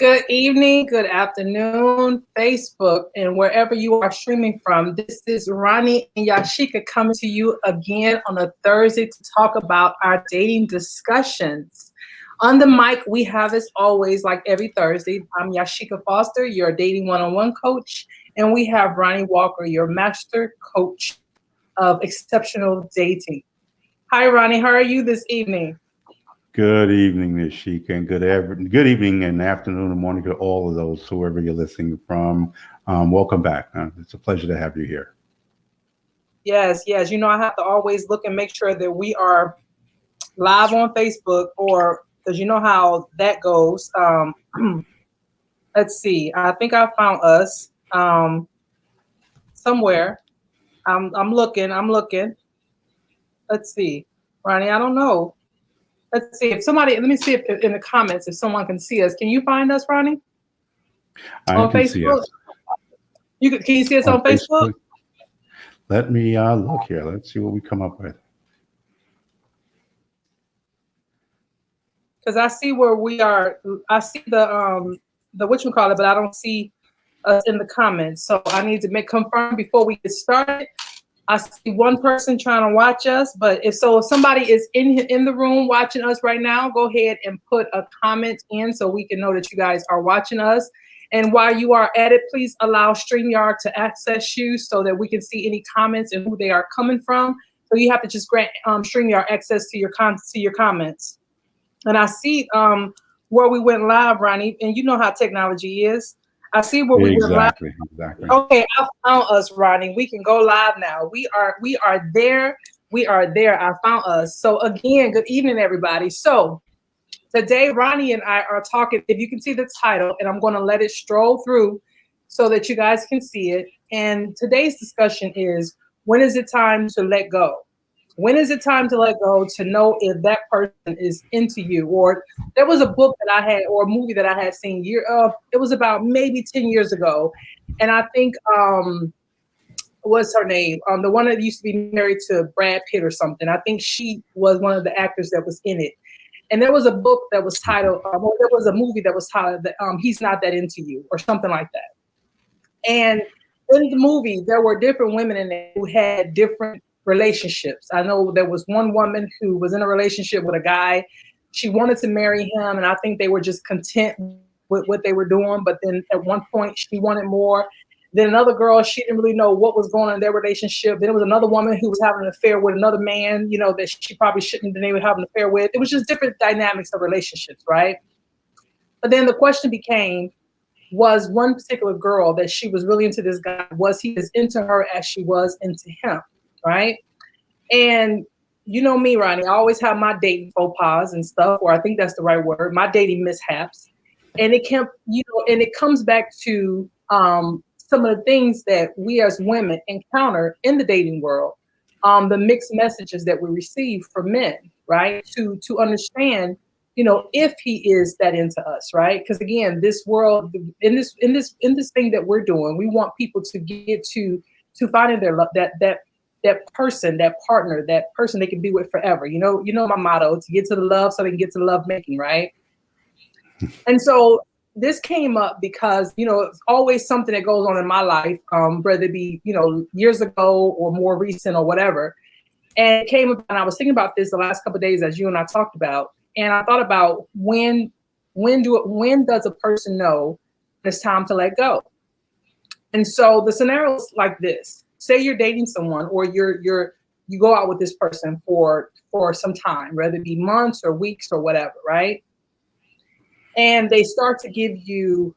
Good evening, good afternoon, Facebook, and wherever you are streaming from. This is Ronnie and Yasheka coming to you again on a Thursday to talk about our dating discussions. On the mic, we have, as always, like every Thursday, I'm Yasheka Foster, your dating one-on-one coach, and we have Ronnie Walker, your master coach of exceptional dating. Hi, Ronnie. How are you this evening? Good evening, Yasheka, and good evening and afternoon and morning to all of those, whoever you're listening from. Welcome back. It's a pleasure to have you here. Yes, yes. You know, I have to always look and make sure that we are live on Facebook, or because you know how that goes. Let's see. I think I found us somewhere. I'm looking. I'm looking. Let's see, Ronnie. I don't know. Let's see if somebody. Let me see if in the comments if someone can see us. Can you find us, Ronnie, I on can see Facebook? us Can you see us on on Facebook? Facebook. Let me look here. Let's see what we come up with. Because I see where we are. I see the whatchamacallit, but I don't see us in the comments. So I need to confirm before we get started. I see one person trying to watch us, but if somebody is in the room watching us right now, go ahead and put a comment in so we can know that you guys are watching us. And while you are at it, please allow StreamYard to access you so that we can see any comments and who they are coming from. So you have to just grant StreamYard access to your comments. And I see where we went live, Ronnie, and you know how technology is. I see where we went live. Exactly. Okay, I found us, Ronnie. We can go live now. We are there. We are there. I found us. So again, good evening, everybody. So today, Ronnie and I are talking. If you can see the title, and I'm going to let it stroll through so that you guys can see it. And today's discussion is: when is it time to let go? When is it time to let go to know if that person is into you? Or there was a book that I had, or a movie that I had seen it was about maybe 10 years ago. And I think, what's her name? The one that used to be married to Brad Pitt or something. I think she was one of the actors that was in it. And there was a book that was titled, or there was a movie that was titled, He's Not That Into You, or something like that. And in the movie, there were different women in there who had different relationships. I know there was one woman who was in a relationship with a guy. She wanted to marry him, and I think they were just content with what they were doing. But then at one point, she wanted more. Then another girl, she didn't really know what was going on in their relationship. Then there was another woman who was having an affair with another man, that she probably shouldn't have been able to have an affair with. It was just different dynamics of relationships, right? But then the question became, was one particular girl that she was really into this guy, was he as into her as she was into him, right? And you know me, Ronnie, I always have my dating faux pas and stuff, or I think that's the right word, my dating mishaps. And it comes back to some of the things that we as women encounter in the dating world, the mixed messages that we receive from men, right? To understand, if he is that into us, right? Because again, this world, in this thing that we're doing, we want people to get to finding their love, that person, that partner, that person they can be with forever. You know my motto: to get to the love so they can get to the love making, right? And so this came up because, it's always something that goes on in my life, whether it be, years ago or more recent or whatever. And it came up, and I was thinking about this the last couple of days, as you and I talked about. And I thought about when does a person know it's time to let go? And so the scenario is like this: say you're dating someone, or you go out with this person for some time, whether it be months or weeks or whatever, right? And they start to give you,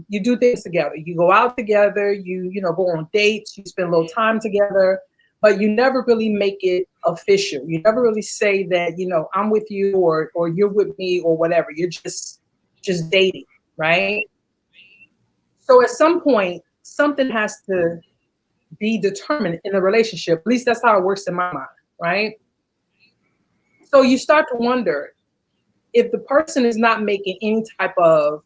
you do things together. You go out together, you go on dates, you spend a little time together, but you never really make it official. You never really say that, I'm with you, or you're with me, or whatever. You're just dating, right? So at some point, something has to be determined in a relationship. At least that's how it works in my mind, right? So you start to wonder, if the person is not making any type of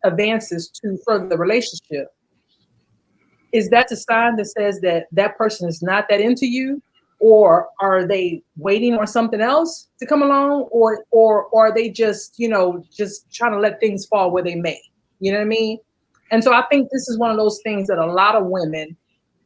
advances to further the relationship, is that a sign that says that person is not that into you? or are they waiting on something else to come along, or are they just, just trying to let things fall where they may? You know what I mean? And so I think this is one of those things that a lot of women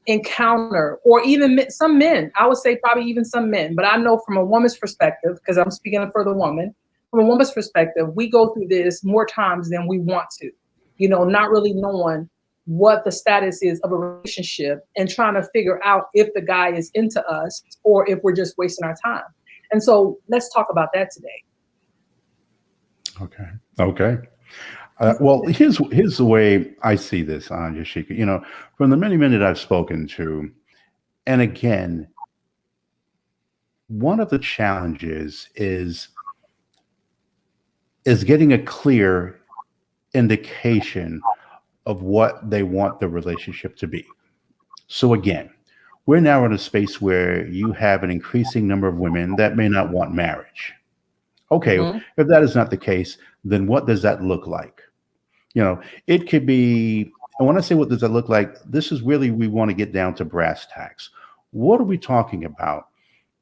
encounter, or even some men. I would say probably even some men, but I know from a woman's perspective, because I'm speaking for the woman, from a woman's perspective, we go through this more times than we want to, not really knowing what the status is of a relationship and trying to figure out if the guy is into us or if we're just wasting our time. And so let's talk about that today. Okay. Well, here's the way I see this, Yasheka. From the many men that I've spoken to, and again, one of the challenges is getting a clear indication of what they want the relationship to be. So again, we're now in a space where you have an increasing number of women that may not want marriage. Okay, if that is not the case, then what does that look like? It could be, and when I say what does that look like, this is really, we want to get down to brass tacks. What are we talking about?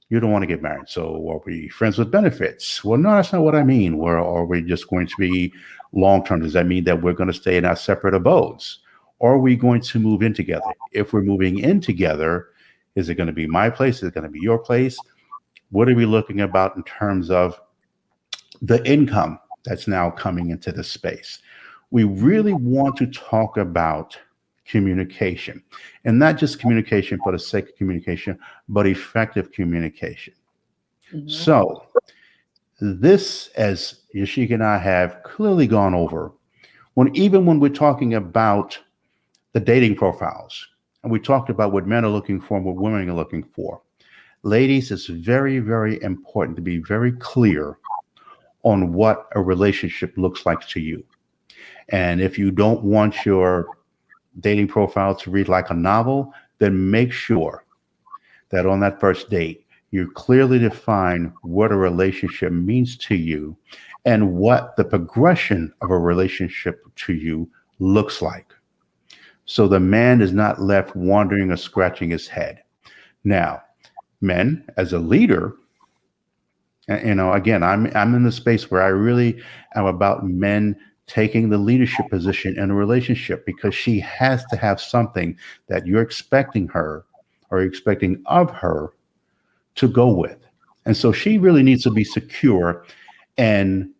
You don't want to get married. So are we friends with benefits? Well, no, that's not what I mean. Or are we just going to be long-term? Does that mean that we're going to stay in our separate abodes? Or are we going to move in together? If we're moving in together, is it going to be my place? Is it going to be your place? What are we looking about in terms of the income that's now coming into the space? We really want to talk about communication, and not just communication for the sake of communication, but effective communication. So this, as Yasheka and I have clearly gone over, even when we're talking about the dating profiles, and we talked about what men are looking for and what women are looking for, ladies, it's very, very important to be very clear on what a relationship looks like to you. And if you don't want your dating profile to read like a novel, then make sure that on that first date, you clearly define what a relationship means to you and what the progression of a relationship to you looks like. So the man is not left wondering or scratching his head. Now, men, as a leader, again, I'm in the space where I really am about men taking the leadership position in a relationship, because she has to have something that you're expecting her or expecting of her to go with. And so she really needs to be secure in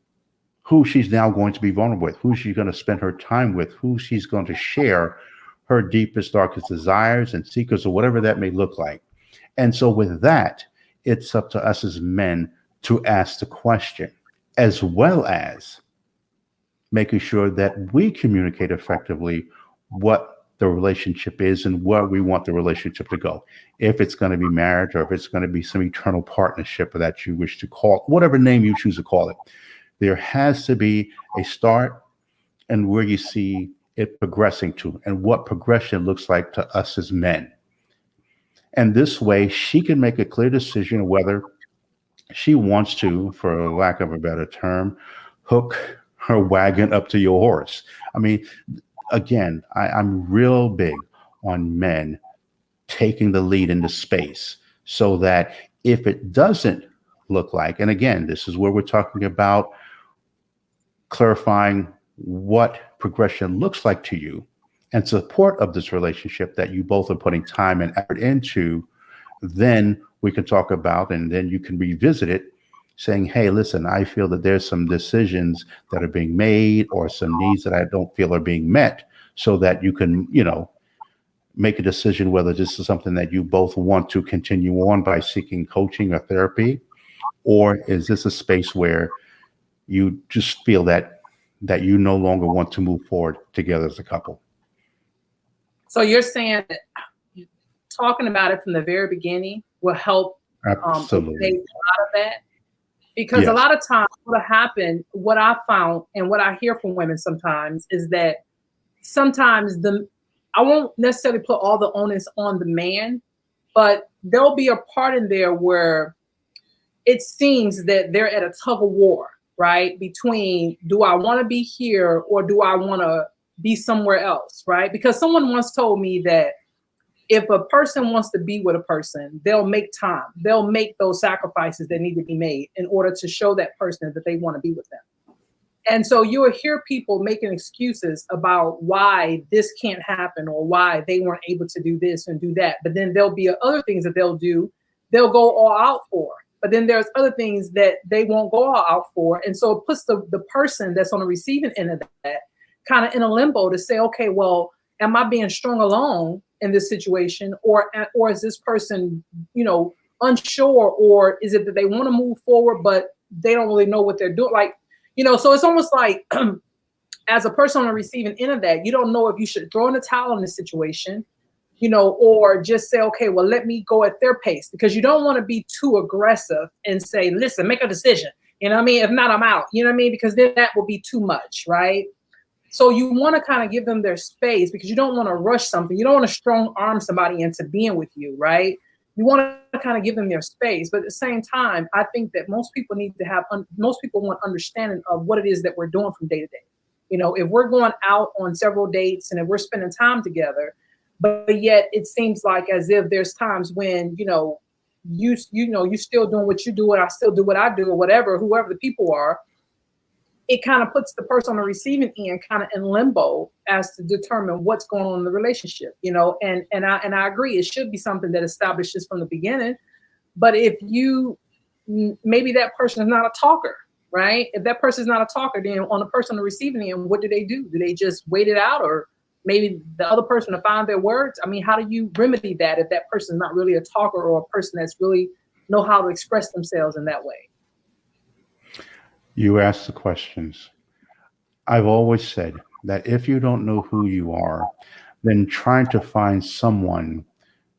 who she's now going to be vulnerable with, who she's going to spend her time with, who she's going to share her deepest, darkest desires and secrets, or whatever that may look like. And so with that, it's up to us as men to ask the question, as well as making sure that we communicate effectively what the relationship is and where we want the relationship to go. If it's going to be marriage, or if it's going to be some eternal partnership that you wish to call, whatever name you choose to call it, there has to be a start and where you see it progressing to, and what progression looks like to us as men. And this way she can make a clear decision whether she wants to, for lack of a better term, hook her wagon up to your horse. I mean, again, I'm real big on men taking the lead into space, so that if it doesn't look like, and again, this is where we're talking about clarifying what progression looks like to you and support of this relationship that you both are putting time and effort into, then we can talk about, and then you can revisit it, saying, hey, listen, I feel that there's some decisions that are being made or some needs that I don't feel are being met, so that you can, make a decision whether this is something that you both want to continue on by seeking coaching or therapy, or is this a space where you just feel that you no longer want to move forward together as a couple. So you're saying that talking about it from the very beginning will help Absolutely. a lot of that? Because a lot of times what I found and what I hear from women sometimes is that sometimes I won't necessarily put all the onus on the man, but there'll be a part in there where it seems that they're at a tug of war, right? Between, do I want to be here or do I want to be somewhere else, right? Because someone once told me that if a person wants to be with a person, they'll make time. They'll make those sacrifices that need to be made in order to show that person that they want to be with them. And so you'll hear people making excuses about why this can't happen or why they weren't able to do this and do that. But then there'll be other things that they'll do, they'll go all out for. But then there's other things that they won't go all out for. And so it puts the person that's on the receiving end of that kind of in a limbo to say, okay, well, am I being strung along in this situation? Or is this person, unsure? Or is it that they want to move forward, but they don't really know what they're doing? Like, so it's almost like as a person on the receiving end of that, you don't know if you should throw in the towel in this situation, or just say, okay, well, let me go at their pace, because you don't want to be too aggressive and say, listen, make a decision. You know what I mean? If not, I'm out. You know what I mean? Because then that will be too much, right? So you want to kind of give them their space, because you don't want to rush something. You don't want to strong arm somebody into being with you, right? You want to kind of give them their space. But at the same time, I think that most people need to have, most people want understanding of what it is that we're doing from day to day. If we're going out on several dates and if we're spending time together, but yet it seems like as if there's times when, you still doing what you do and I still do what I do, or whatever, whoever the people are, it kind of puts the person on the receiving end kind of in limbo as to determine what's going on in the relationship, and I agree, it should be something that establishes from the beginning. But if maybe that person is not a talker, right? If that person is not a talker, then on the person on the receiving end, what do? Do they just wait it out, or maybe the other person to find their words? I mean, how do you remedy that if that person is not really a talker, or a person that's really know how to express themselves in that way? You ask the questions. I've always said that if you don't know who you are, then trying to find someone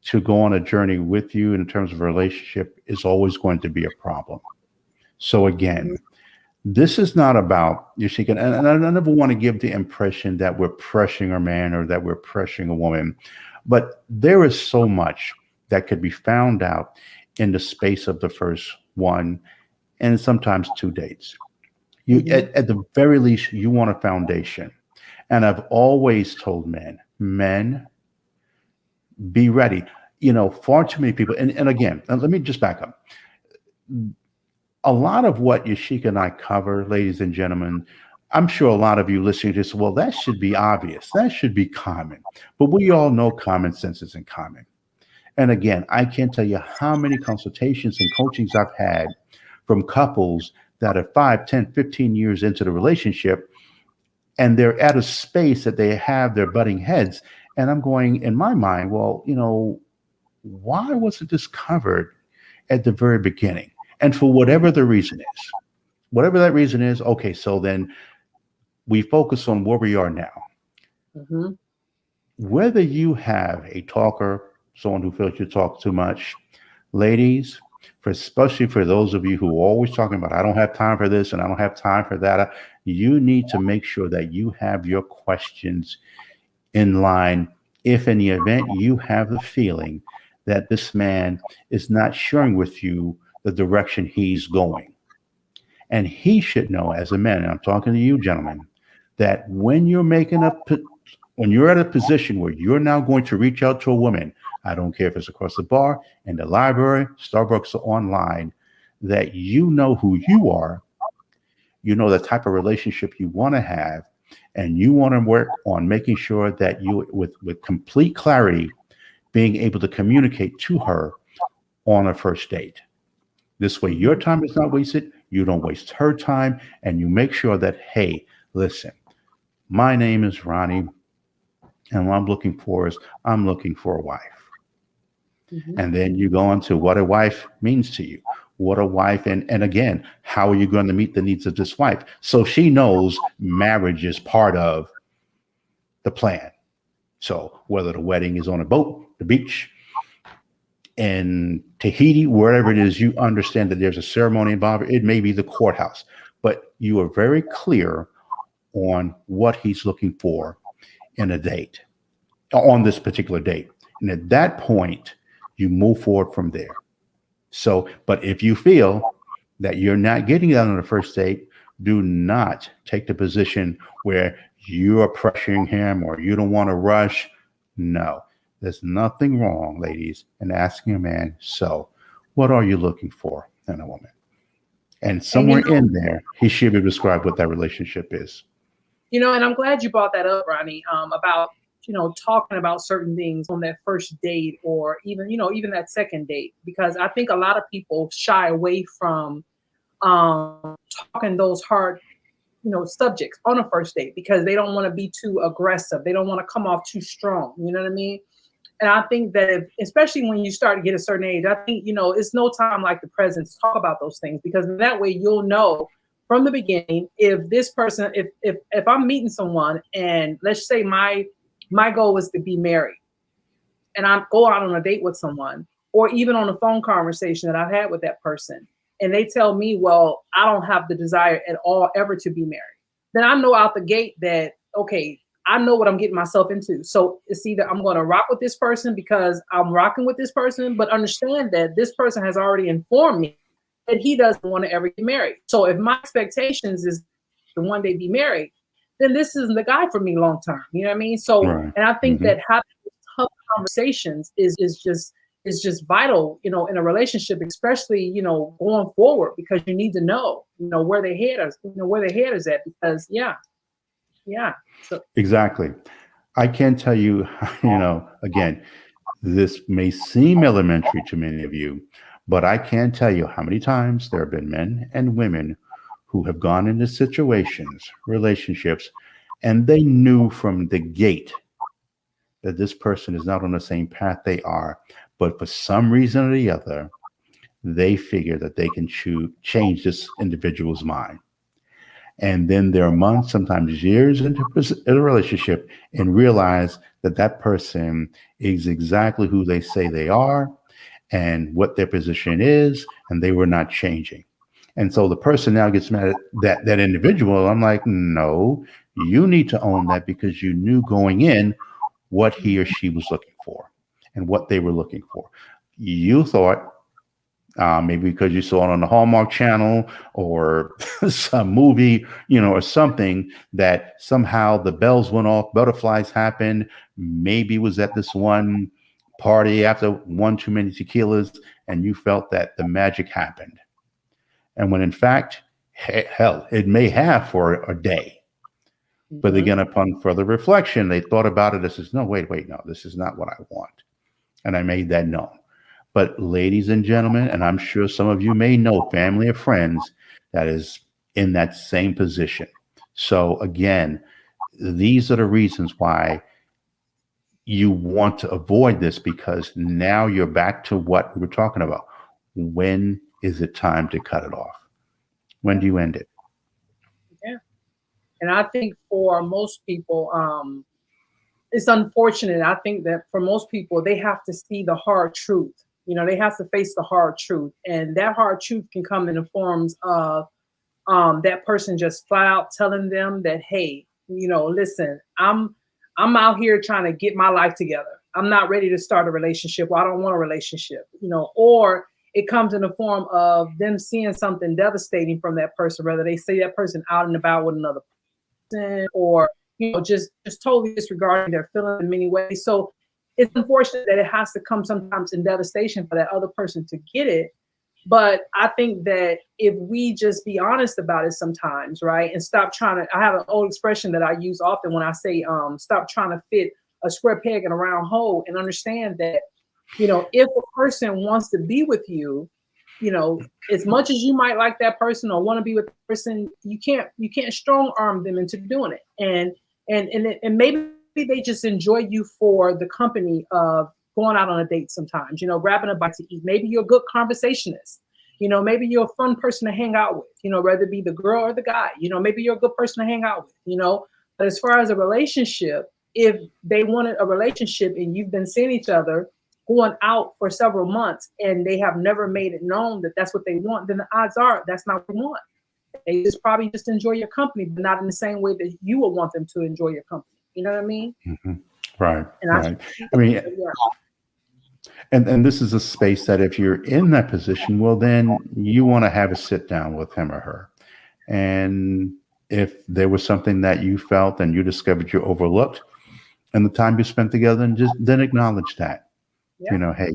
to go on a journey with you in terms of a relationship is always going to be a problem. So again, this is not about Yasheka, and I never want to give the impression that we're pressuring a man or that we're pressuring a woman, but there is so much that could be found out in the space of the first one and sometimes 2 dates. You, at the very least, you want a foundation. And I've always told men, be ready. Far too many people, and again, let me just back up. A lot of what Yasheka and I cover, ladies and gentlemen, I'm sure a lot of you listening to this, well, that should be obvious. That should be common. But we all know common sense isn't common. And again, I can't tell you how many consultations and coachings I've had from couples that are 5, 10, 15 years into the relationship, and they're at a space that they have their butting heads. And I'm going, in my mind, well, why wasn't this covered at the very beginning? And for whatever the reason is, whatever that reason is, okay, so then we focus on where we are now. Mm-hmm. Whether you have a talker, someone who feels you talk too much, ladies, especially for those of you who are always talking about, I don't have time for this and I don't have time for that, you need to make sure that you have your questions in line if in the event you have the feeling that this man is not sharing with you the direction he's going. And he should know, as a man, and I'm talking to you gentlemen, that when you're at a position where you're now going to reach out to a woman, I don't care if it's across the bar, in the library, Starbucks, or online, that you know who you are, you know the type of relationship you want to have, and you want to work on making sure that you, with complete clarity, being able to communicate to her on a first date. This way, your time is not wasted, you don't waste her time, and you make sure that, hey, listen, my name is Ronnie, and what I'm looking for is I'm looking for a wife. Mm-hmm. And then you go into what a wife means to you, what a wife, and again, how are you going to meet the needs of this wife? So she knows marriage is part of the plan. So whether the wedding is on a boat, the beach, in Tahiti, wherever it is, you understand that there's a ceremony involved. It may be the courthouse, but you are very clear on what he's looking for in a date, on this particular date. And at that point, you move forward from there. So, but if you feel that you're not getting that on the first date, do not take the position where you are pressuring him or you don't want to rush. No, there's nothing wrong, ladies, in asking a man, so what are you looking for in a woman? And And somewhere in there, he should be described what that relationship is. and I'm glad you brought that up, Ronnie, about, talking about certain things on that first date, or even, even that second date, because I think a lot of people shy away from talking those hard, subjects on a first date because they don't want to be too aggressive. They don't want to come off too strong. You know what I mean? And I think that especially when you start to get a certain age, I think, it's no time like the present to talk about those things, because that way you'll know from the beginning if this person, if I'm meeting someone, and let's say my goal is to be married, and I go out on a date with someone, or even on a phone conversation that I've had with that person, and they tell me, well, I don't have the desire at all ever to be married, then I know out the gate that, okay, I know what I'm getting myself into. So it's either I'm going to rock with this person because I'm rocking with this person, but understand that this person has already informed me that he doesn't want to ever get married. So if my expectations is to one day be married, then this isn't the guy for me long term. You know what I mean? So, Right. and I think Hmm. that having tough conversations is just vital, in a relationship, especially, going forward, because you need to know, where their head is, where their head is at, because yeah. So Exactly. I can tell you, again, this may seem elementary to many of you, but I can tell you how many times there have been men and women who have gone into situations, relationships, and they knew from the gate that this person is not on the same path they are, but for some reason or the other, they figure that they can change this individual's mind. And then there are months, sometimes years into a relationship, and realize that that person is exactly who they say they are and what their position is, and they were not changing. And so the person now gets mad at that individual. I'm like, no, you need to own that because you knew going in what he or she was looking for and what they were looking for. You thought maybe because you saw it on the Hallmark Channel or some movie, or something, that somehow the bells went off, butterflies happened. Maybe it was at this one party after one too many tequilas, and you felt that the magic happened. And when in fact, hell, it may have for a day. But mhm. again, upon further reflection, they thought about it as, no, wait, no, this is not what I want. And I made that known. But ladies and gentlemen, and I'm sure some of you may know family or friends that is in that same position. So again, these are the reasons why you want to avoid this, because now you're back to what we were talking about. When is it time to cut it off? When Yeah, do you end it? yeah. And I think for most people, it's unfortunate. I think that for most people, they have to see the hard truth. They have to face the hard truth, and that hard truth can come in the forms of that person just flat out telling them that, hey, listen, I'm out here trying to get my life together. I'm not ready to start a relationship. Or I don't want a relationship. Or it comes in the form of them seeing something devastating from that person, whether they see that person out and about with another person, or just totally disregarding their feelings in many ways. So it's unfortunate that it has to come sometimes in devastation for that other person to get it. But I think that if we just be honest about it sometimes, right, and stop trying to, I have an old expression that I use often when I say, stop trying to fit a square peg in a round hole, and understand that, if a person wants to be with you, as much as you might like that person or want to be with the person, you can't strong arm them into doing it. And maybe they just enjoy you for the company of going out on a date sometimes, grabbing a bite to eat. Maybe you're a good conversationist. Maybe you're a fun person to hang out with, whether it be the girl or the guy, maybe you're a good person to hang out with. But as far as a relationship, if they wanted a relationship and you've been seeing each other going out for several months and they have never made it known that that's what they want, then the odds are that's not what they want. They just probably just enjoy your company, but not in the same way that you would want them to enjoy your company. You know what I mean? Mhm. Right, And I, right. I mean, yeah, and this is a space that if you're in that position, well, then you want to have a sit down with him or her. And if there was something that you felt and you discovered you overlooked, and the time you spent together, and just then acknowledge that. Yeah. Hey,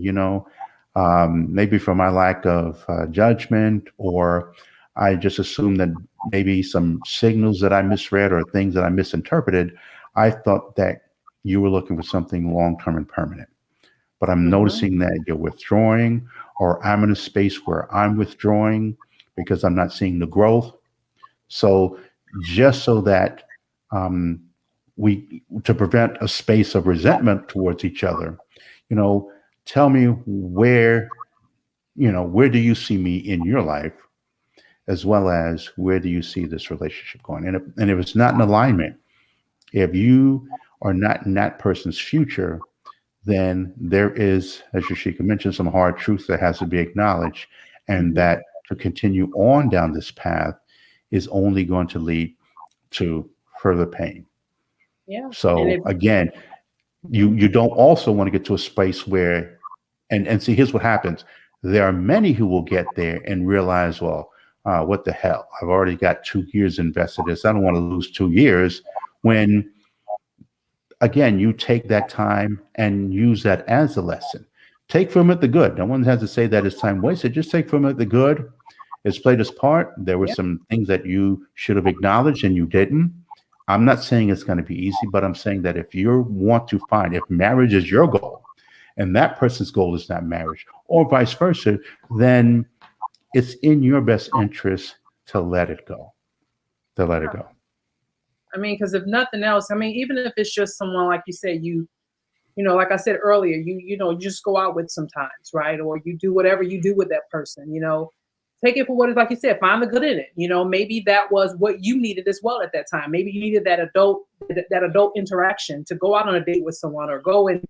maybe for my lack of judgment, or I just assumed that maybe some signals that I misread or things that I misinterpreted, I thought that you were looking for something long term and permanent. But I'm Mm-hmm. noticing that you're withdrawing, or I'm in a space where I'm withdrawing because I'm not seeing the growth. So just so that um, we to prevent a space of resentment towards each other, you know, tell me where do you see me in your life, as well as where do you see this relationship going? And if it's not in alignment, if you are not in that person's future, then there is, as Yasheka mentioned, some hard truth that has to be acknowledged, and Mm-hmm. that to continue on down this path is only going to lead to further pain. Yeah. And So if again, you mhm. you don't also want to get to a space where, and see, here's what happens. There are many who will get there and realize, well, what the hell? I've already got 2 years invested in this. I don't want to lose 2 years. When again, you take that time and use that as a lesson. Take from it the good. No one has to say that it's time wasted. Just take from it the good. It's played its part. There were Yeah. some things that you should have acknowledged and you didn't. I'm not saying it's going to be easy, but I'm saying that if you want to find, if marriage is your goal and that person's goal is not marriage, or vice versa, then it's in your best interest to let it go, to let it Yeah. go. I mean, because if nothing else, I mean, even if it's just someone like you said, like I said earlier, you just go out with sometimes, right? Or you do whatever you do with that person, take it for what it's like you said, find the good in it. Maybe that was what you needed as well at that time. Maybe you needed that adult interaction to go out on a date with someone, or go and,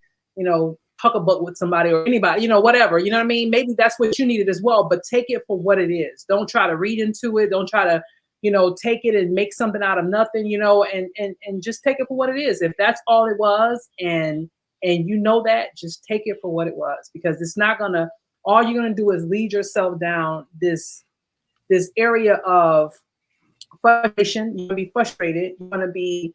huck a butt with somebody or anybody, whatever. You know what I mean? Maybe that's what you needed as well, but take it for what it is. Don't try to read into it. Don't try to, take it and make something out of nothing, and just take it for what it is. If that's all it was, and that, just take it for what it was, because it's not gonna, all you're gonna do is lead yourself down this area of frustration. You're gonna be frustrated, you're gonna be,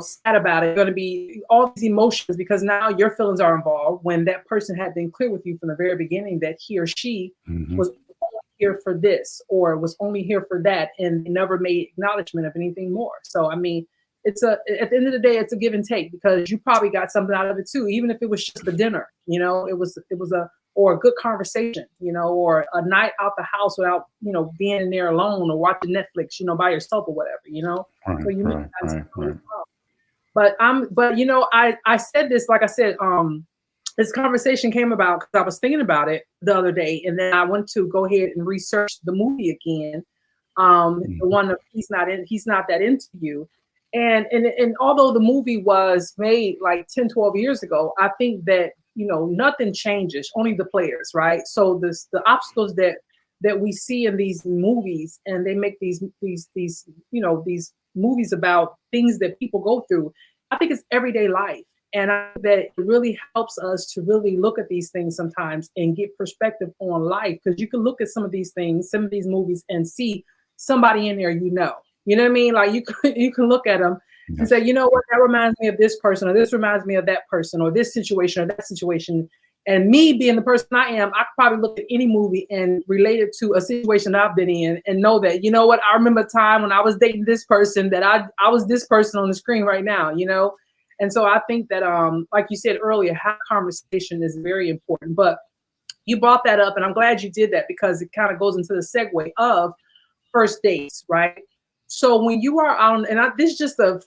sad about it, you're gonna be all these emotions, because now your feelings are involved, when that person had been clear with you from the very beginning that he or she Hmm. was only here for this, or was only here for that, and they never made acknowledgement of anything more. So I mean, at the end of the day, it's a give and take, because you probably got something out of it too, even if it was just a dinner. It was a, or a good conversation, or a night out the house without, being in there alone, or watching Netflix, by yourself or whatever. So Right, you need right, to right, as right. well. But I said this, like I said, this conversation came about because I was thinking about it the other day, and then I went to go ahead and research the movie again. The Mhm. one of he's not that into you. And although the movie was made like 10, 12 years ago, I think that, nothing changes, only the players, right? So the obstacles that we see in these movies, and they make these movies about things that people go through. I think it's everyday life. And I think that it really helps us to really look at these things sometimes and get perspective on life, because you can look at some of these things, some of these movies, and see somebody in there, you know what I mean? Like you can look at them and say, Yes. you know what, that reminds me of this person, or this reminds me of that person, or this situation or that situation. And me being the person I am, I could probably look at any movie and relate it to a situation I've been in, and know that, you know what, I remember a time when I was dating this person, that I was this person on the screen right now. And so I think that, like you said earlier, how conversation is very important. But you brought that up, and I'm glad you did that, because it kind of goes into the segue of first dates, right? So when you are on, and this is just a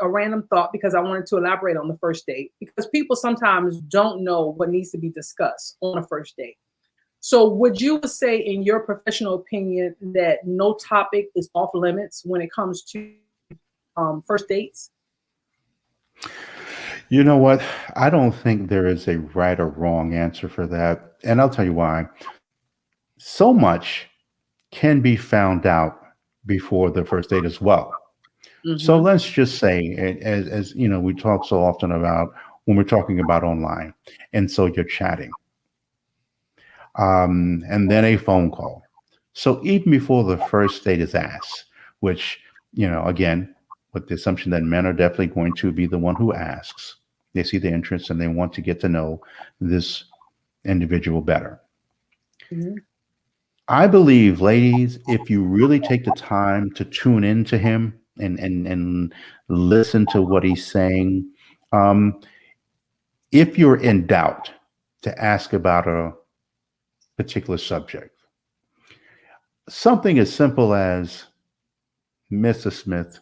random thought, because I wanted to elaborate on the first date, because people sometimes don't know what needs to be discussed on a first date. So would you say, in your professional opinion, that no topic is off limits when it comes to first dates? You know what? I don't think there is a right or wrong answer for that. And I'll tell you why. So much can be found out before the first date as well. So Mm-hmm. let's just say, as you know, we talk so often about when we're talking about online. And so you're chatting, and then a phone call. So even before the first date is asked, which, again, with the assumption that men are definitely going to be the one who asks. They see the interest and they want to get to know this individual better. Mhm. I believe, ladies, if you really take the time to tune into him and listen to what he's saying, um, if you're in doubt, to ask about a particular subject, something as simple as, Mr. Smith,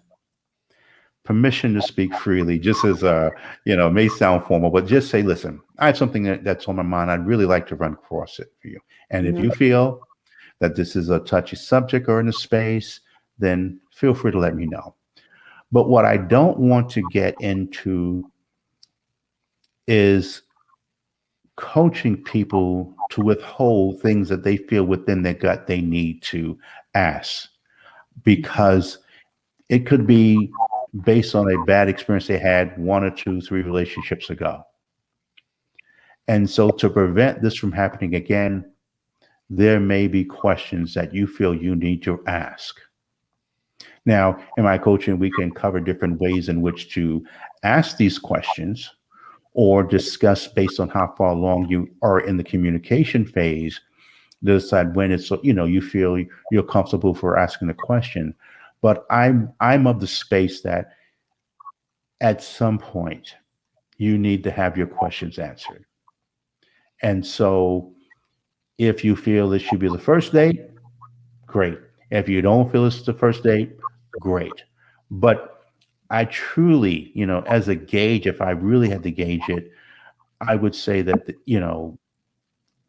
permission to speak freely, just as it may sound formal, but just say, listen, I have something that's on my mind. I'd really like to run across it for you. And if Mhm. you feel that this is a touchy subject or in a space, then feel free to let me know. But what I don't want to get into is coaching people to withhold things that they feel within their gut they need to ask, because it could be based on a bad experience they had one or two, three relationships ago. And so, to prevent this from happening again, there may be questions that you feel you need to ask. Now, in my coaching, we can cover different ways in which to ask these questions or discuss based on how far along you are in the communication phase to decide when it's you feel you're comfortable for asking a question. But I'm of the space that at some point you need to have your questions answered. And so if you feel this should be the first date, great. If you don't feel it's the first date, great. But I truly, as a gauge, if I really had to gauge it, I would say that,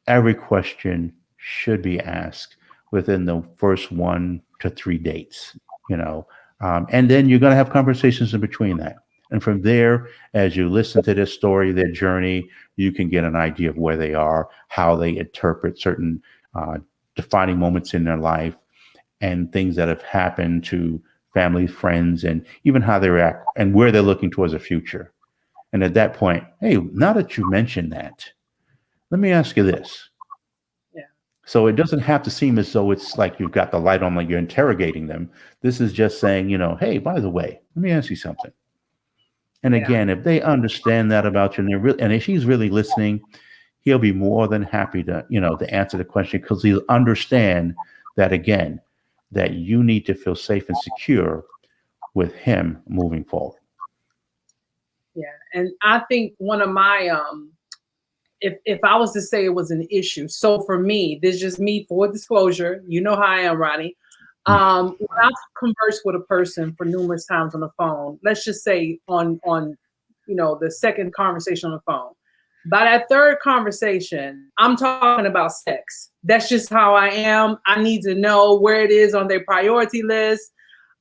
every question should be asked within the first 1 to 3 dates, you know, and then you're going to have conversations in between that. And from there, as you listen to their story, their journey, you can get an idea of where they are, how they interpret certain uh, defining moments in their life, and things that have happened to family, friends, and even how they react and where they're looking towards the future. And at that point, hey, now that you mentioned that, let me ask you this. Yeah. So it doesn't have to seem as though it's like you've got the light on, like you're interrogating them. This is just saying, hey, by the way, let me ask you something. And Yeah. again, if they understand that about you, and and if he's really listening, he'll be more than happy to, to answer the question, because he'll understand that again, that you need to feel safe and secure with him moving forward. Yeah. And I think one of my if I was to say it was an issue, so for me, this is just me, full disclosure, you know how I am, Ronnie. When I've conversed with a person for numerous times on the phone, let's just say on the second conversation on the phone. By that third conversation, I'm talking about sex. That's just how I am. I need to know where it is on their priority list.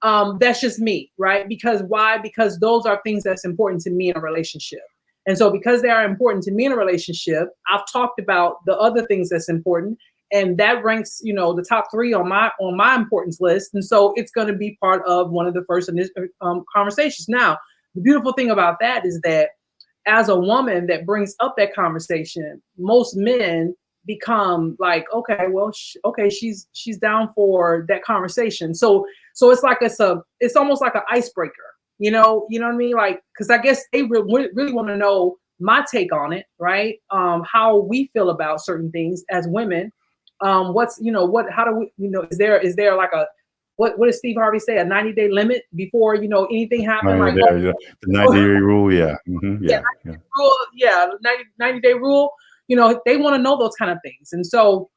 That's just me, right? Because why? Because those are things that's important to me in a relationship. And so because they are important to me in a relationship, I've talked about the other things that's important. And that ranks, the top three on my importance list. And so it's going to be part of one of the first conversations. Now, the beautiful thing about that is that as a woman that brings up that conversation, most men become like, okay, well, okay, she's down for that conversation. So it's almost like an icebreaker, you know what I mean? Like, because I guess they really want to know my take on it, right? How we feel about certain things as women. What's what? How do we? Is there like a what does Steve Harvey say? A 90-day limit before anything Oh, happen? yeah, Like, there, yeah. The 90-day rule. Yeah. yeah, Yeah. Yeah. rule, yeah, 90-day rule. They want to know those kind of things. And so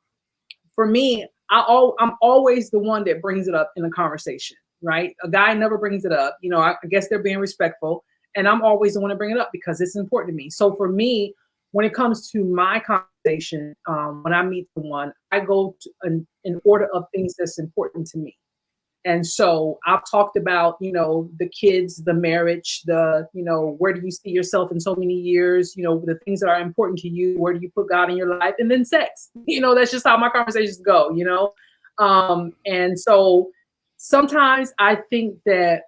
for me, I'm always the one that brings it up in a conversation, right? A guy never brings it up. I guess they're being respectful. And I'm always the one to bring it up because it's important to me. So for me, when it comes to my conversation, when I meet someone, I go to an order of things that's important to me. And so I've talked about, the kids, the marriage, where do you see yourself in so many years, the things that are important to you, where do you put God in your life, and then sex. That's just how my conversations go. And so sometimes I think that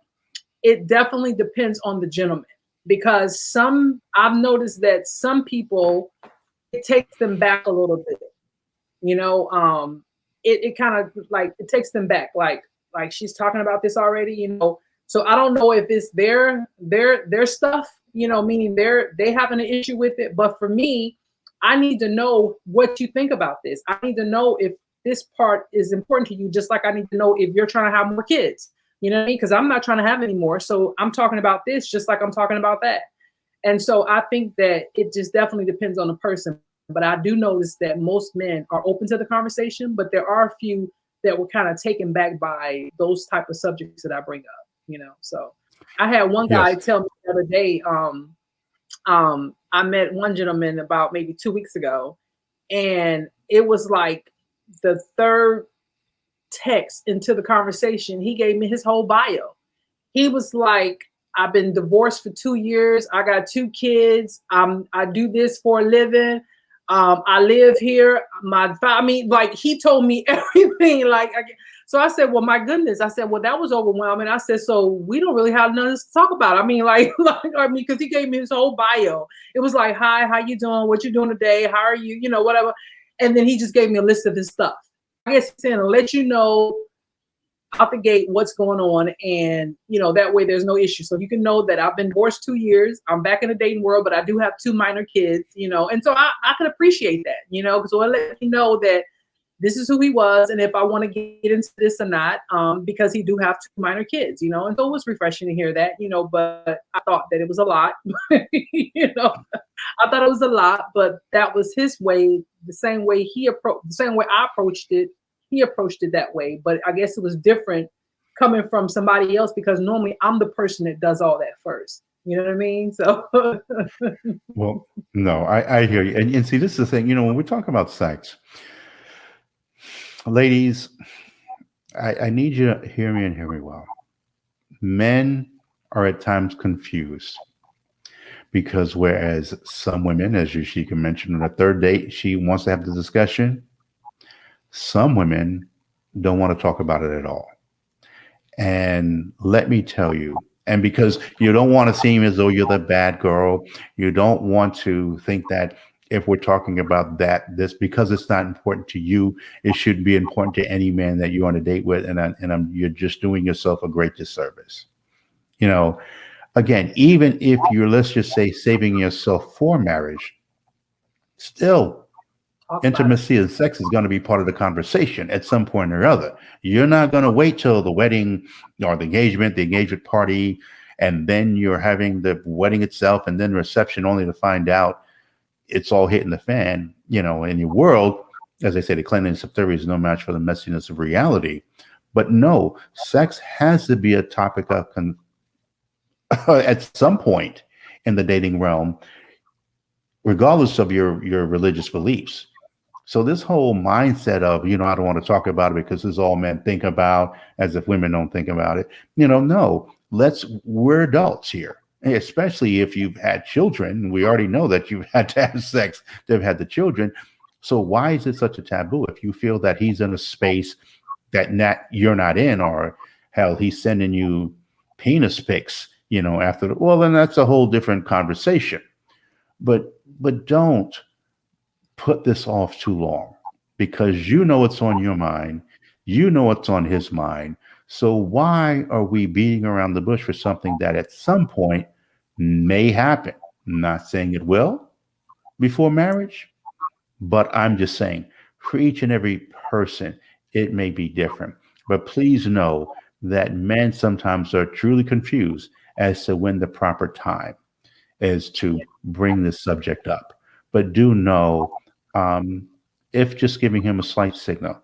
it definitely depends on the gentleman, because I've noticed that some people, it takes them back a little bit, you know it kind of like it takes them back, like she's talking about this already, So I don't know if it's their stuff, meaning they having an issue with it. But for me, I need to know what you think about this. I need to know if this part is important to you, just like I need to know if you're trying to have more kids. You know what I mean? Because I'm not trying to have any more. So I'm talking about this just like I'm talking about that. And so I think that it just definitely depends on the person. But I do notice that most men are open to the conversation, but there are a few that were kind of taken back by those type of subjects that I bring up. So I had one guy Yes. tell me the other day, I met one gentleman about maybe 2 weeks ago, and it was like the third text into the conversation, he gave me his whole bio. He was like, I've been divorced for 2 years. I got 2 kids. I do this for a living. I live here. Like he told me everything. So I said, well, my goodness. I said, well, that was overwhelming. I said, so we don't really have nothing to talk about. Because he gave me his whole bio. It was like, hi, how you doing? What you doing today? How are you? Whatever. And then he just gave me a list of his stuff. I guess he's saying to let you know out the gate what's going on, and that way there's no issue. So you can know that I've been divorced 2 years. I'm back in the dating world, but I do have 2 minor kids. And so I can appreciate that, because I'll let you know that this is who he was, and if I want to get into this or not, because he do have 2 minor kids. And so it was refreshing to hear that, but I thought that it was a lot. I thought it was a lot, but that was his way. The same way I approached it, he approached it that way. But I guess it was different coming from somebody else, because normally I'm the person that does all that first. You know what I mean? So Well, no, I hear you. And see, this is the thing, when we're talking about sex, ladies, I need you to hear me and hear me well. Men are at times confused because whereas some women, as Yasheka mentioned, on a third date, she wants to have the discussion, some women don't want to talk about it at all. And let me tell you, and because you don't want to seem as though you're the bad girl, you don't want to think that if we're talking about this because it's not important to you, it should be important to any man that you're on a date with, and you're just doing yourself a great disservice. You know, Again, even if you're, let's just say, saving yourself for marriage, still talk about it. intimacy and sex is going to be part of the conversation at some point or other. You're not going to wait till the wedding or the engagement party, and then you're having the wedding itself and then reception only to find out it's all hitting the fan. In your world, as I say, the cleanliness of theory is no match for the messiness of reality. But no, sex has to be a topic of at some point in the dating realm, regardless of your religious beliefs. So this whole mindset of, I don't want to talk about it because this is all men think about, as if women don't think about it. No, we're adults here, especially if you've had children. We already know that you've had to have sex to have had the children. So why is it such a taboo? If you feel that he's in a space that you're not in, or hell, he's sending you penis pics, well, then that's a whole different conversation. But don't put this off too long, because it's on your mind, it's on his mind. So why are we beating around the bush for something that at some point may happen? I'm not saying it will before marriage, but I'm just saying for each and every person, it may be different. But please know that men sometimes are truly confused as to when the proper time is to bring this subject up. But do know, if just giving him a slight signal,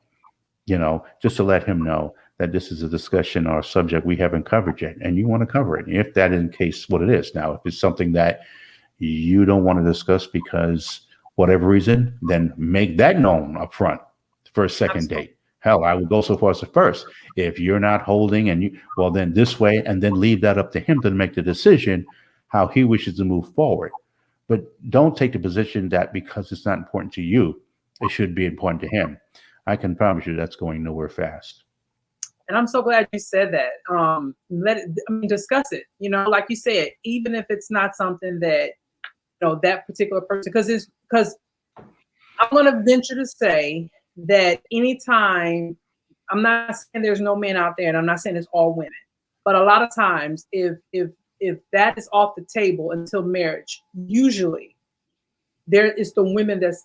just to let him know that this is a discussion or a subject we haven't covered yet, and you want to cover it. If that is in case what it is. Now, if it's something that you don't want to discuss because whatever reason, then make that known up front for a second Absolutely. date. Hell, I would go so far as to first. If you're not holding well, then this way, and then leave that up to him to make the decision how he wishes to move forward. But don't take the position that because it's not important to you, it should be important to him. I can promise you that's going nowhere fast. And I'm so glad you said that. Discuss it. Like you said, even if it's not something that that particular person, because I'm going to venture to say that anytime, I'm not saying there's no men out there, and I'm not saying it's all women, But a lot of times, if that is off the table until marriage, usually there is the women that's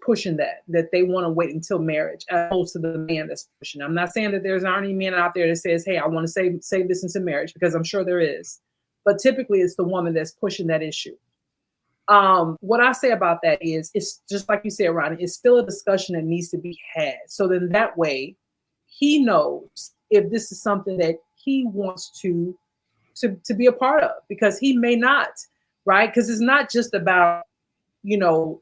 pushing that they want to wait until marriage, as opposed to the man that's pushing. I'm not saying that there's aren't any men out there that says, "Hey, I want to save this into marriage," because I'm sure there is, but typically it's the woman that's pushing that issue. What I say about that is, it's just like you said, Ronnie, it's still a discussion that needs to be had. So then that way he knows if this is something that he wants to be a part of, because he may not, right? Because it's not just about, you know,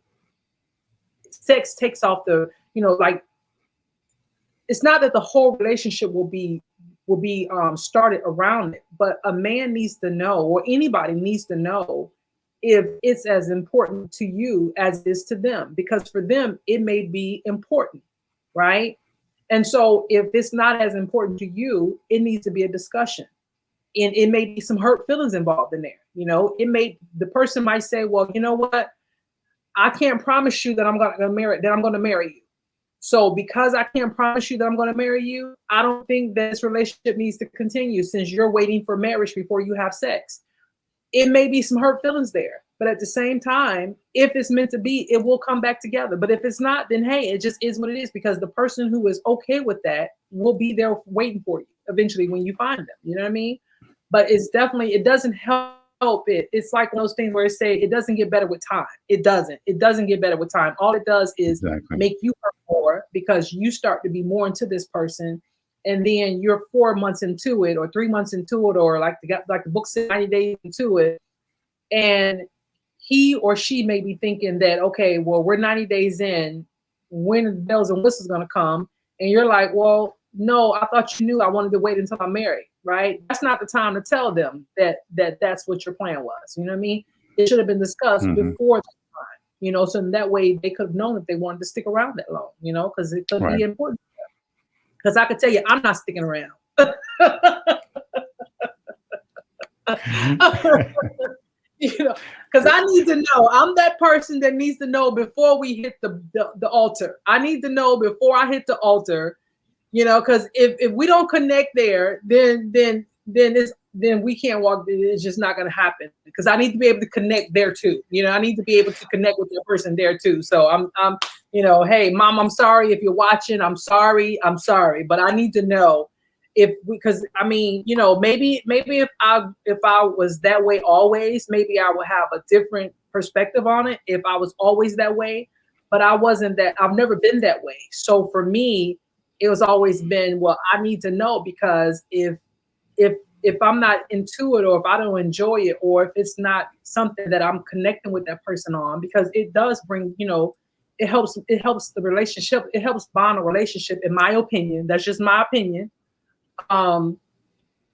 sex takes off the, like, it's not that the whole relationship will be started around it, but a man needs to know, or anybody needs to know, if it's as important to you as it is to them, because for them it may be important, right? And so if it's not as important to you, it needs to be a discussion, and it may be some hurt feelings involved in there. The person might say, well, you know what, I can't promise you that I'm going to marry you. So because I can't promise you that I'm going to marry you, I don't think this relationship needs to continue, since you're waiting for marriage before you have sex. It may be some hurt feelings there, but at the same time, if it's meant to be, it will come back together. But if it's not, then hey, it just is what it is, because the person who is okay with that will be there waiting for you eventually when you find them. You know what I mean? But it doesn't help it. It's like one of those things where it say it doesn't get better with time. It doesn't get better with time. All it does is Exactly. make you hurt more, because you start to be more into this person, and then you're 4 months into it, or 3 months into it, or like the book said, 90 days into it, and he or she may be thinking that, okay, well, we're 90 days in, when the bells and whistles going to come? And you're like, well, no, I thought you knew I wanted to wait until I'm married, right? That's not the time to tell them that's what your plan was. You know what I mean? It should have been discussed before that time, so in that way they could have known if they wanted to stick around that long, because it could Right. be important. Because I could tell you, I'm not sticking around. Because I need to know. I'm that person that needs to know before we hit the altar. I need to know before I hit the altar, because if we don't connect there, then we can't walk. It's just not going to happen, because I need to be able to connect there too. I need to be able to connect with that person there too. So I'm hey, mom, I'm sorry if you're watching. I'm sorry, but I need to know, because I mean, maybe if I was that way always, maybe I would have a different perspective on it if I was always that way. But I wasn't that. I've never been that way. So for me, it was always been, well, I need to know, because if I'm not into it, or if I don't enjoy it, or if it's not something that I'm connecting with that person on, because it does bring, it helps the relationship. It helps bond a relationship, in my opinion. That's just my opinion. I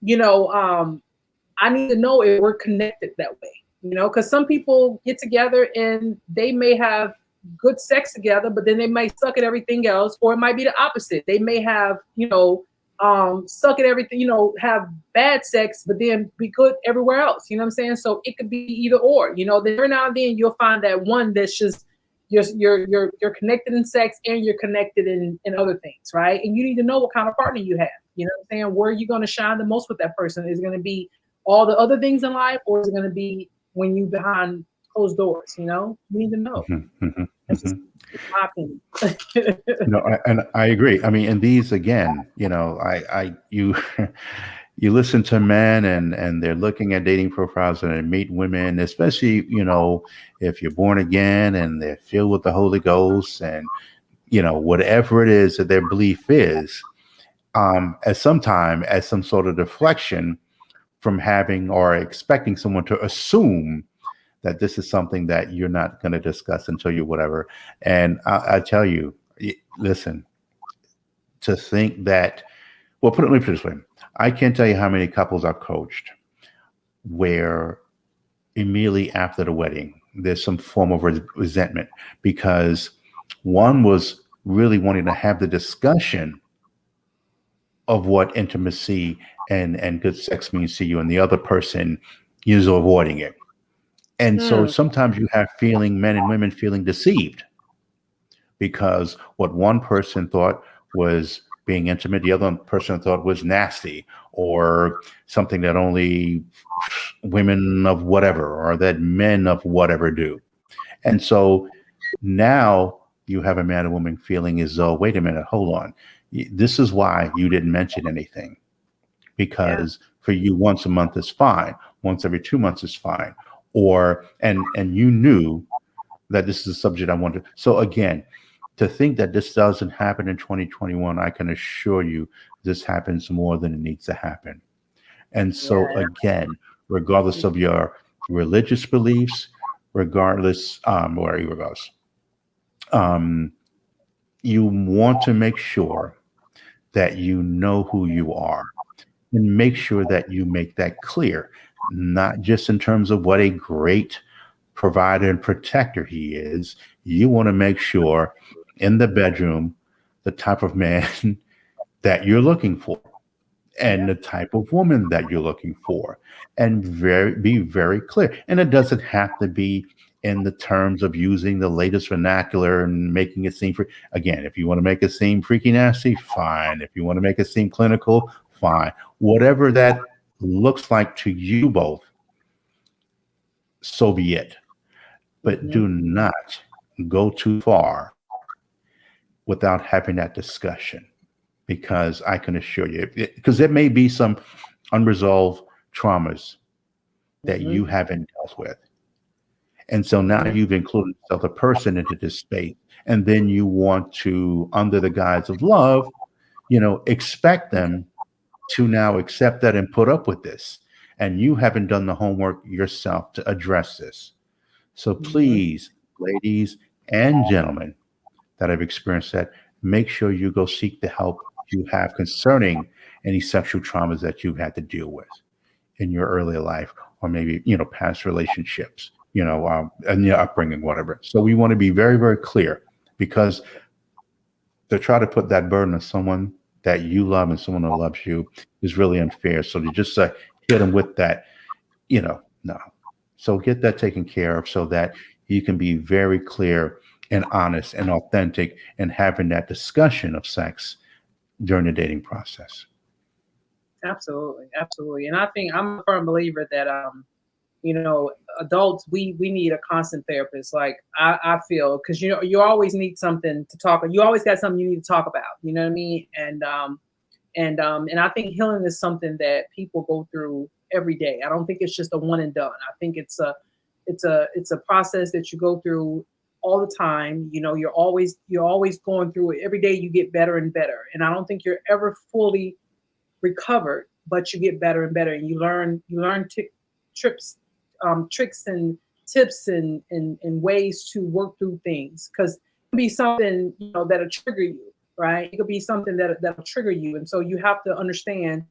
need to know if we're connected that way, because some people get together and they may have good sex together, but then they might suck at everything else, or it might be the opposite. They may have, suck at everything, have bad sex, but then be good everywhere else. You know what I'm saying? So it could be either or. Then every now and then you'll find that one that's just you're connected in sex, and you're connected in other things, right? And you need to know what kind of partner you have. You know what I'm saying? Where are you going to shine the most with that person? Is it going to be all the other things in life, or is it going to be when you behind closed doors? You need to know. That's just my opinion. And I agree. I mean, and these again, you you listen to men, and they're looking at dating profiles, and they meet women, especially, if you're born again and they're filled with the Holy Ghost, and whatever it is that their belief is, as some sort of deflection from having or expecting someone to assume that this is something that you're not going to discuss until you whatever. And I tell you, listen, to think that, well, let me put it this way. I can't tell you how many couples I've coached where immediately after the wedding, there's some form of resentment, because one was really wanting to have the discussion of what intimacy and good sex means to you, and the other person is avoiding it. And so sometimes you have men and women feeling deceived, because what one person thought was being intimate. The other person thought was nasty or something that only women of whatever or that men of whatever do. And so now you have a man or woman feeling as though, wait a minute, hold on. This is why you didn't mention anything, Yeah. because for you, once a month is fine. Once every 2 months is fine. Or, and you knew that this is a subject I wanted. So again, to think that this doesn't happen in 2021, I can assure you this happens more than it needs to happen. And so Yeah. again, regardless of your religious beliefs, regardless, or regardless, um, you want to make sure that you know who you are and make sure that you make that clear, not just in terms of what a great provider and protector he is. You want to make sure in the bedroom the type of man that you're looking for and Yeah. the type of woman that you're looking for, and be very clear. And it doesn't have to be in the terms of using the latest vernacular and making it seem free. Again, if you want to make it seem freaky nasty, fine. If you want to make it seem clinical, fine. Whatever that looks like to you both, so be it. But Hmm. do not go too far without having that discussion, because I can assure you, because there may be some unresolved traumas that Hmm. you haven't dealt with. And so now Hmm. you've included this other person into this space. And then you want to, under the guise of love, expect them to now accept that and put up with this. And you haven't done the homework yourself to address this. So Hmm. please, ladies and gentlemen that have experienced that, make sure you go seek the help you have concerning any sexual traumas that you've had to deal with in your earlier life, or maybe past relationships, and your upbringing, whatever. So we want to be very, very clear, because to try to put that burden on someone that you love and someone who loves you is really unfair. So to just hit them with that, no. So get that taken care of so that you can be very clear and honest and authentic and having that discussion of sex during the dating process. Absolutely, absolutely. And I think I'm a firm believer that adults, we need a constant therapist. Like I feel, because you always need something to talk. You always got something you need to talk about. You know what I mean? And I think healing is something that people go through every day. I don't think it's just a one and done. I think it's a process that you go through all the time. You're always going through it. Every day you get better and better. And I don't think you're ever fully recovered, but you get better and better, and you learn trips, tricks and tips and ways to work through things, because it could be something that'll trigger you, right? It could be something that'll trigger you, and so you have to understand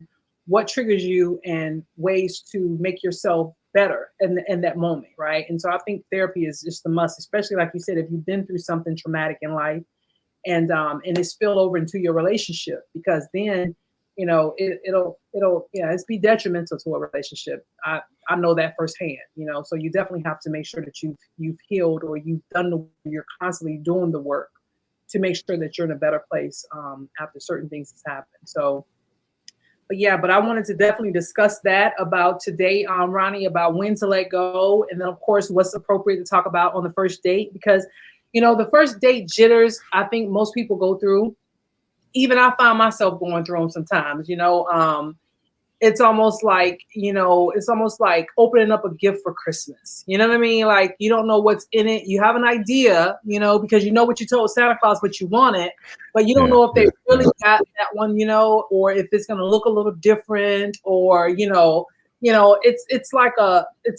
what triggers you and ways to make yourself better in that moment, right? And so I think therapy is just a must, especially like you said, if you've been through something traumatic in life, and it spill over into your relationship, because then it'll it's be detrimental to a relationship. I know that firsthand. So you definitely have to make sure that you've healed, or you've done you're constantly doing the work to make sure that you're in a better place after certain things has happened. So but yeah, but I wanted to definitely discuss that about today, Ronnie, about when to let go, and then of course what's appropriate to talk about on the first date, because the first date jitters, I think most people go through. Even I find myself going through them sometimes. It's almost like opening up a gift for Christmas. You know what I mean? Like, you don't know what's in it. You have an idea, because you know what you told Santa Claus what you wanted, but you don't Yeah, know if they yeah, really yeah. got that one, or if it's going to look a little different, or it's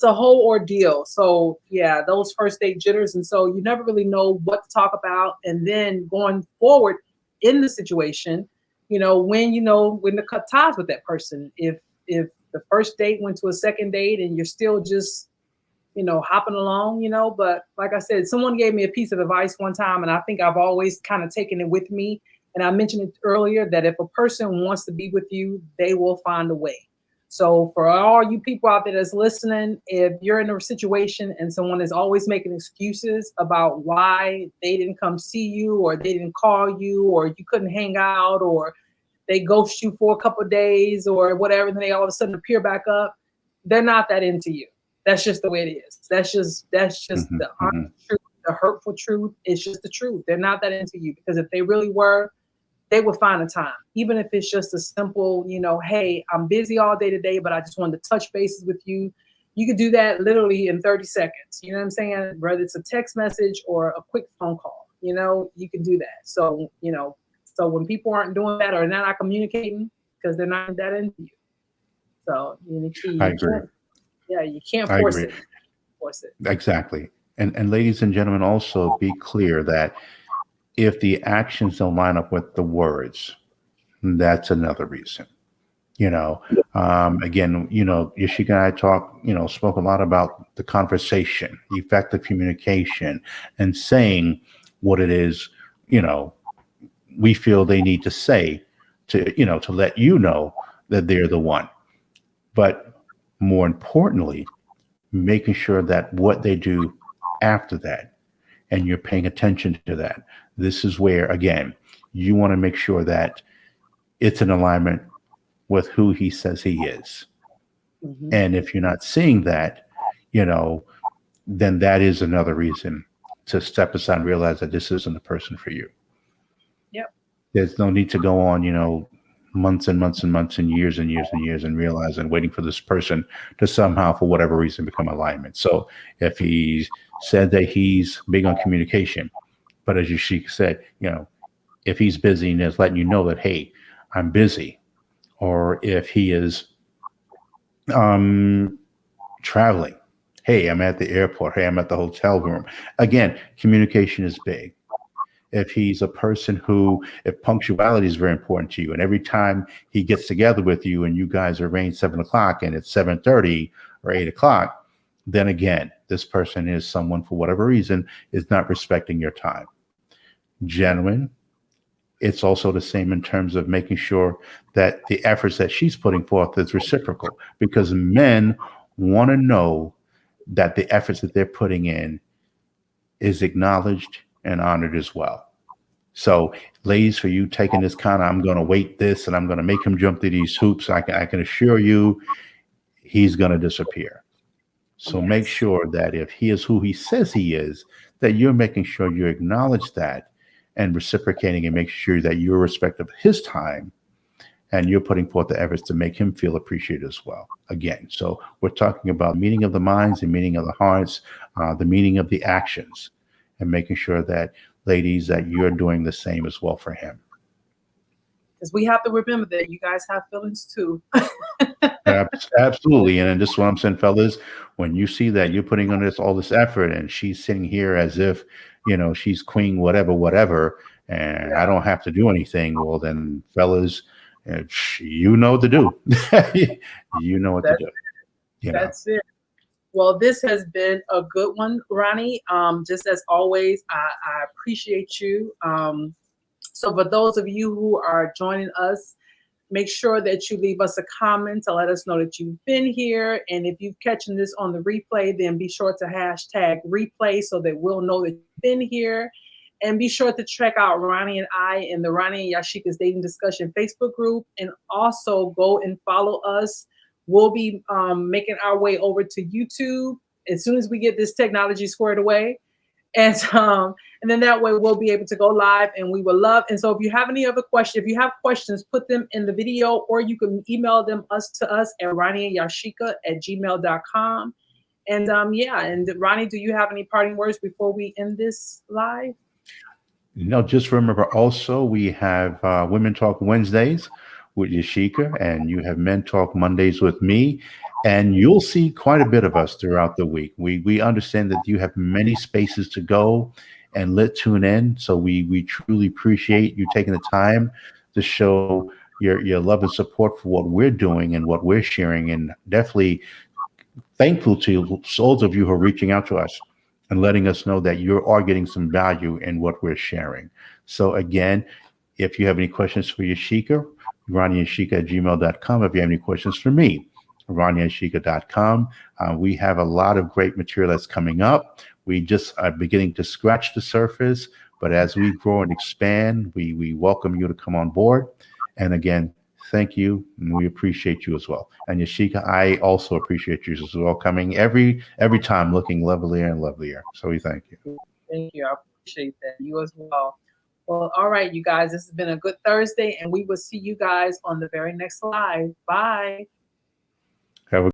a whole ordeal. So yeah, those first date jitters, and so you never really know what to talk about, and then going forward in the situation, when to cut ties with that person. If the first date went to a second date and you're still just hopping along, but like I said, someone gave me a piece of advice one time, and I think I've always kind of taken it with me. And I mentioned it earlier, that if a person wants to be with you, they will find a way. So for all you people out there that's listening, if you're in a situation and someone is always making excuses about why they didn't come see you, or they didn't call you, or you couldn't hang out, or they ghost you for a couple of days or whatever, and then they all of a sudden appear back up. They're not that into you. That's just the way it is. That's just Mhm, the mhm. honest truth, the hurtful truth. It's just the truth. They're not that into you, because if they really were, they would find a time, even if it's just a simple, hey, I'm busy all day today, but I just wanted to touch bases with you. You could do that literally in 30 seconds. You know what I'm saying? Whether it's a text message or a quick phone call, you can do that. So, so when people aren't doing that or they're not communicating, because they're not that into you. So I you agree. can't, yeah, you can't I force agree. it. Force it. Exactly. And ladies and gentlemen, also be clear that if the actions don't line up with the words, that's another reason. You know, again, Yashika and I spoke a lot about the conversation, effective communication, and saying what it is, you know, we feel they need to say to let you know that they're the one. But more importantly, making sure that what they do after that, and you're paying attention to that. This is where, again, you want to make sure that it's in alignment with who he says he is. Hmm. And if you're not seeing that, you know, then that is another reason to step aside and realize that this isn't the person for you. Yep. There's no need to go on, months and months and months and years and years and years and realize and waiting for this person to somehow, for whatever reason, become alignment. So if he's said that he's big on communication, but as Yashika said, if he's busy and is letting you know that, hey, I'm busy, or if he is um, traveling, hey, I'm at the airport, hey, I'm at the hotel room. Again, communication is big. If he's a person who, if punctuality is very important to you, and every time he gets together with you and you guys arrange 7 o'clock and it's 7:30 or 8 o'clock, then again, this person is someone for whatever reason is not respecting your time. Gentlemen, it's also the same in terms of making sure that the efforts that she's putting forth is reciprocal, because men want to know that the efforts that they're putting in is acknowledged and honored as well. So, ladies, for you taking this kind of, I'm going to wait this and I'm going to make him jump through these hoops, I can assure you he's going to disappear. So, make Yes. sure that if he is who he says he is, that you're making sure you acknowledge that and reciprocating and make sure that you're respectful of his time and you're putting forth the efforts to make him feel appreciated as well. Again, so we're talking about meaning of the minds, the meaning of the hearts, the meaning of the actions, and making sure that, ladies, that you're doing the same as well for him. Because we have to remember that you guys have feelings too. Absolutely. And then this is what I'm saying, fellas, when you see that you're putting on all this effort and she's sitting here as if, she's queen, whatever, whatever, and I Yeah, don't have to do anything, well, then, fellas, you know what to do. You know what to that's do, you know. that's it. Well, this has been a good one, Ronnie. Just as always, I appreciate you. So for those of you who are joining us, make sure that you leave us a comment to let us know that you've been here. And if you've catching this on the replay, then be sure to hashtag replay so that we'll know that you've been here. And be sure to check out Ronnie and I in the Ronnie and Yasheka's Dating Discussion Facebook group. And also go and follow us. We'll be making our way over to YouTube as soon as we get this technology squared away. And then that way we'll be able to go live, and we will love. And so if you have any other questions, if you have questions, put them in the video, or you can email them to us at RonnieandYasheka@gmail.com. And yeah, and Ronnie, do you have any parting words before we end this live? Just remember also we have Women Talk Wednesdays with Yashika, and you have Men Talk Mondays with me. And you'll see quite a bit of us throughout the week. We understand that you have many spaces to go and let tune in. So we truly appreciate you taking the time to show your love and support for what we're doing and what we're sharing. And definitely thankful to those of you who are reaching out to us and letting us know that you are getting some value in what we're sharing. So again, if you have any questions for Yashika, RonnieandYasheka@gmail.com. If you have any questions for me, RonnieandYasheka.com. We have a lot of great material that's coming up. We just are beginning to scratch the surface, but as we grow and expand, we welcome you to come on board. And again, thank you, and we appreciate you as well. And Yasheka, I also appreciate you as well, coming every time looking lovelier and lovelier. So we thank you. Thank you. I appreciate that. You as well. Well, all right, you guys, this has been a good Thursday, and we will see you guys on the very next live. Bye. Have a